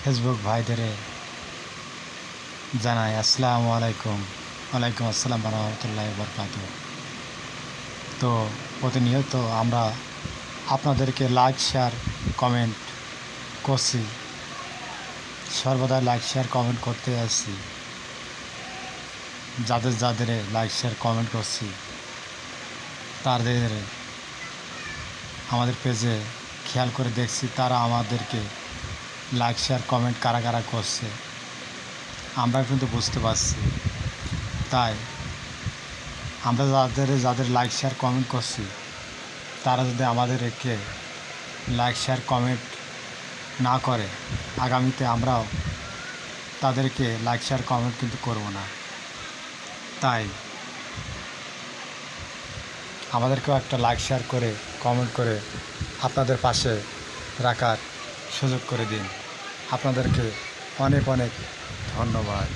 Facebook ভাইদের জানাই আসসালামু আলাইকুম। ওয়ালাইকুম আসসালাম রহমতুল্লাহি বরকাতুহু। তো প্রতিনিয়ত আমরা আপনাদেরকে লাইক শেয়ার কমেন্ট করছি, সর্বদা লাইক শেয়ার কমেন্ট করতে আসছি। যাদের লাইক শেয়ার কমেন্ট করছি তাদের আমাদের পেজে খেয়াল করে দেখছি তারা আমাদেরকে লাইক শেয়ার কমেন্ট কারা কারা করছে আমরা কিন্তু বুঝতে পারছি। তাই আমরা যাদের লাইক শেয়ার কমেন্ট করছি তারা যদি আমাদেরকে লাইক শেয়ার কমেন্ট না করে, আগামীতে আমরাও তাদেরকে লাইক শেয়ার কমেন্ট কিন্তু করব না। তাই আমাদেরকেও একটা লাইক শেয়ার করে কমেন্ট করে আপনাদের পাশে রাখার সুযোগ করে দিন। আপনাদেরকে অনেক অনেক ধন্যবাদ।